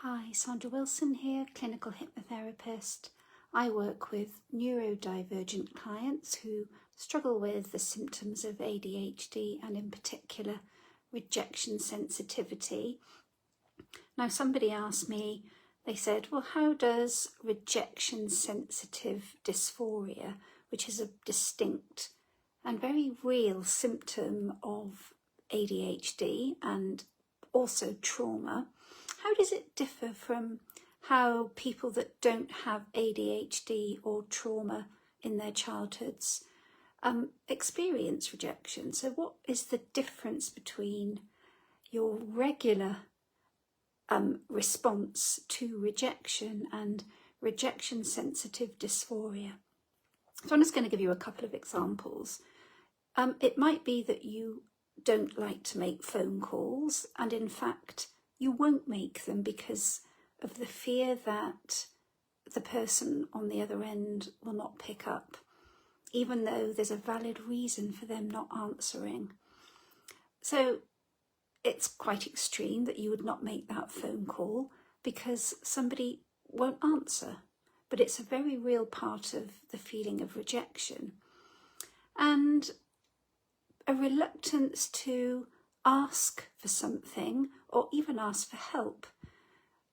Hi, Sandra Wilson here, clinical hypnotherapist. I work with neurodivergent clients who struggle with the symptoms of ADHD and in particular rejection sensitivity. Now somebody asked me, they said, well, how does rejection sensitive dysphoria, which is a distinct and very real symptom of ADHD and also trauma, how does it differ from how people that don't have ADHD or trauma in their childhoods experience rejection? So what is the difference between your regular response to rejection and rejection sensitive dysphoria? So I'm just going to give you a couple of examples. It might be that you don't like to make phone calls, and in fact you won't make them because of the fear that the person on the other end will not pick up, even though there's a valid reason for them not answering. So it's quite extreme that you would not make that phone call because somebody won't answer, but it's a very real part of the feeling of rejection. And a reluctance to ask for something or even ask for help,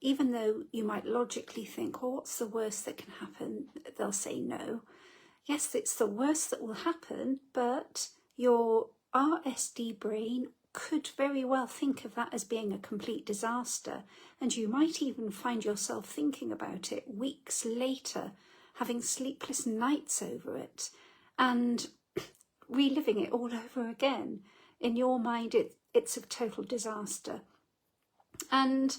even though you might logically think, well, what's the worst that can happen? They'll say no. Yes, it's the worst that will happen, but your RSD brain could very well think of that as being a complete disaster, and you might even find yourself thinking about it weeks later, having sleepless nights over it and reliving it all over again. In your mind, it's a total disaster. And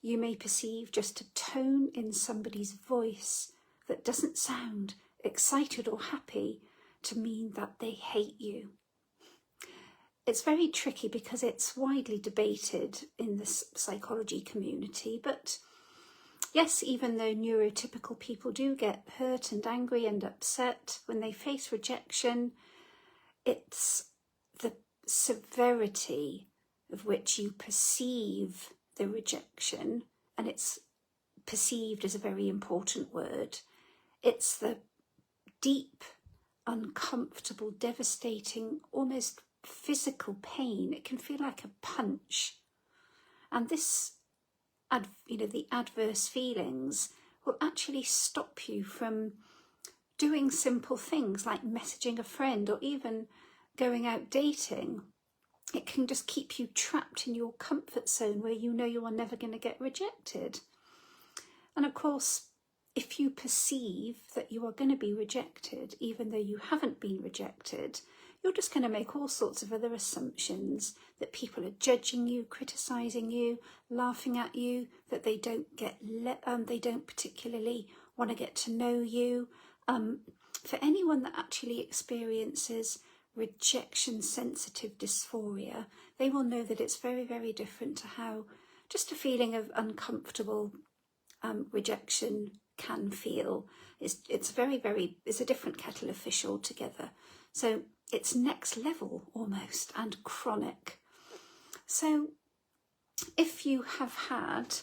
you may perceive just a tone in somebody's voice that doesn't sound excited or happy to mean that they hate you. It's very tricky because it's widely debated in the psychology community, but yes, even though neurotypical people do get hurt and angry and upset when they face rejection, it's the severity of which you perceive the rejection, and it's perceived as a very important word. It's the deep, uncomfortable, devastating, almost physical pain. It can feel like a punch. And this, the adverse feelings will actually stop you from doing simple things like messaging a friend or even going out dating. It can just keep you trapped in your comfort zone where you know you are never going to get rejected. And of course, if you perceive that you are going to be rejected, even though you haven't been rejected, you're just going to make all sorts of other assumptions that people are judging you, criticising you, laughing at you, that they don't particularly want to get to know you. For anyone that actually experiences rejection sensitive dysphoria, they will know that it's very, very different to how just a feeling of uncomfortable rejection can feel. It's a different kettle of fish altogether. So it's next level almost and chronic. So if you have had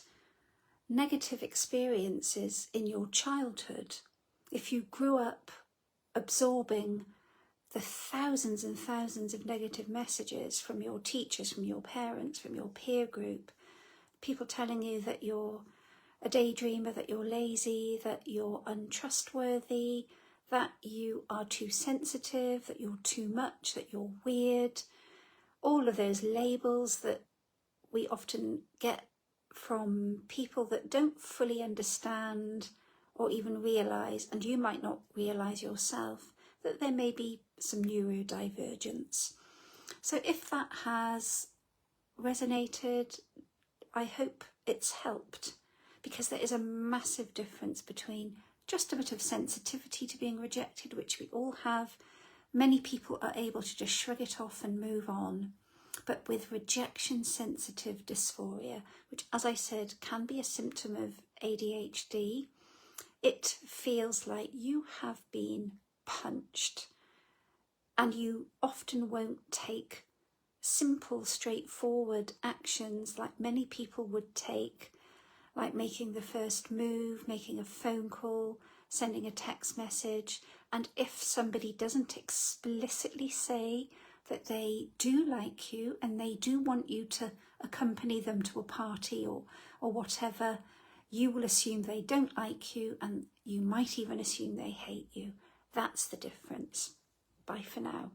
negative experiences in your childhood, if you grew up absorbing the thousands and thousands of negative messages from your teachers, from your parents, from your peer group, people telling you that you're a daydreamer, that you're lazy, that you're untrustworthy, that you are too sensitive, that you're too much, that you're weird, all of those labels that we often get from people that don't fully understand or even realise, and you might not realise yourself, that there may be some neurodivergence. So if that has resonated, I hope it's helped, because there is a massive difference between just a bit of sensitivity to being rejected, which we all have. Many people are able to just shrug it off and move on. But with rejection sensitive dysphoria, which, as I said, can be a symptom of ADHD, it feels like you have been punched, and you often won't take simple, straightforward actions like many people would take like making the first move, making a phone call, sending a text message. And if somebody doesn't explicitly say that they do like you and they do want you to accompany them to a party or whatever, you will assume they don't like you, and you might even assume they hate you. That's the difference. Bye for now.